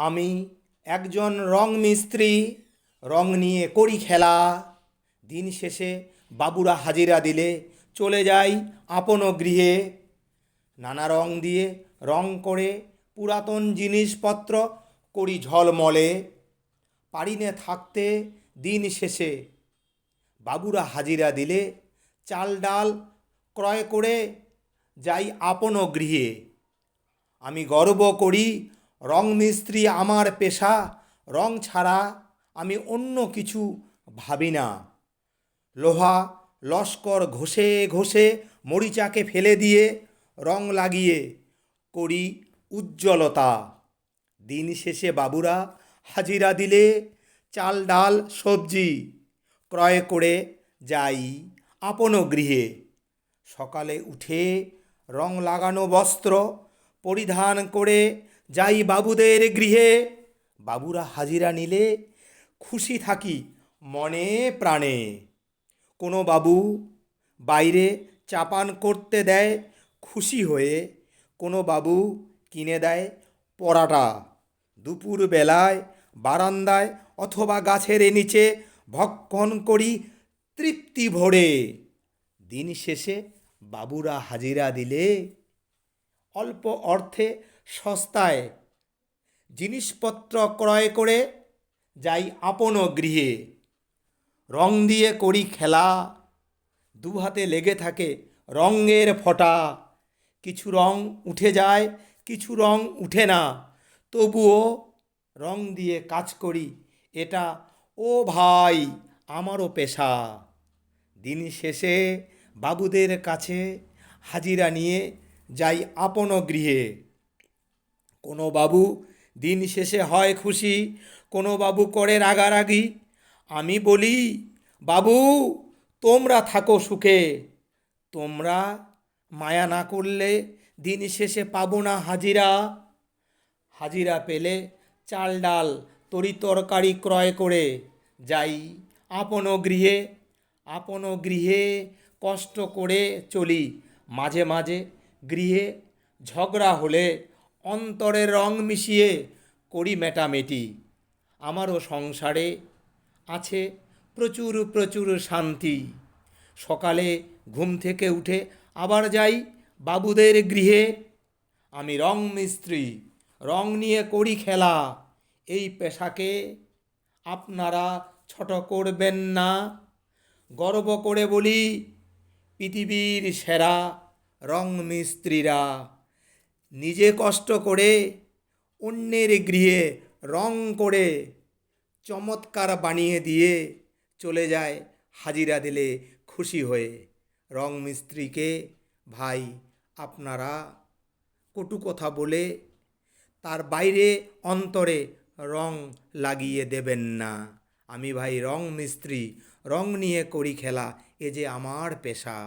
আমি একজন রং মিস্ত্রি, রং নিয়ে করি খেলা। দিন শেষে বাবুরা হাজিরা দিলে চলে যাই আপন গৃহে। নানা রং দিয়ে রং করে পুরাতন জিনিসপত্র করি ঝলমলে। পারিনে থাকতে দিন শেষে বাবুরা হাজিরা দিলে চাল ডাল ক্রয় করে যাই আপন গৃহে। আমি গর্ব করি রং মিস্ত্রি আমার পেশা, রং ছাড়া আমি অন্য কিছু ভাবি না। লোহা লস্কর ঘষে ঘষে মরিচাকে ফেলে দিয়ে রং লাগিয়ে করি উজ্জ্বলতা। দিন শেষে বাবুরা হাজিরা দিলে চাল ডাল সবজি ক্রয় করে যাই আপন গৃহে। সকালে উঠে রং লাগানো বস্ত্র পরিধান করে যাই বাবুদের গৃহে। বাবুরা হাজিরা নিলে খুশি থাকি মনে প্রাণে। কোনো বাবু বাইরে চা পান করতে দেয় খুশি হয়ে, কোনো বাবু কিনে দেয় পরাটা। দুপুর বেলায় বারান্দায় অথবা গাছের নিচে ভক্ষণ করি তৃপ্তি ভরে। দিন শেষে বাবুরা হাজিরা দিলে অল্প অর্থে সস্তায় জিনিসপত্র ক্রয় করে যাই আপন গৃহে। রং দিয়ে করি খেলা, দু হাতে লেগে থাকে রঙের ফোঁটা। কিছু রং উঠে যায়, কিছু রং উঠে না, তবুও রং দিয়ে কাজ করি, এটা ও ভাই আমারও পেশা। দিন শেষে বাবুদের কাছে হাজিরা নিয়ে যাই আপন গৃহে। কোনো বাবু দিন শেষে হয় খুশি, কোনো বাবু করে রাগারাগি। আমি বলি, বাবু তোমরা থাকো সুখে, তোমরা মায়া না করলে দিন শেষে পাবো না হাজিরা। হাজিরা পেলে চাল ডাল তরি তরকারি ক্রয় করে যাই আপন গৃহে। আপন গৃহে কষ্ট করে চলি, মাঝে মাঝে গৃহে ঝগড়া হলে অন্তরে রং মিশিয়ে করি মেটামেটি। আমারও সংসারে আছে প্রচুর প্রচুর শান্তি। সকালে ঘুম থেকে উঠে আবার যাই বাবুদের গৃহে। আমি রং মিস্ত্রি, রং নিয়ে করি খেলা। এই পেশাকে আপনারা ছোট করবেন না। গর্ব করে বলি, পৃথিবীর সেরা রং মিস্ত্রিরা। নিজে কষ্ট করে অন্যের গৃহে রং করে চমৎকার বানিয়ে দিয়ে চলে যায় হাজিরা দিলে খুশি হয়ে। রং মিস্ত্রিকে ভাই আপনারা কটু কথা বলে তার বাইরে অন্তরে রং লাগিয়ে দেবেন না। আমি ভাই রং মিস্ত্রি, রং নিয়ে করি খেলা, এ যে আমার পেশা।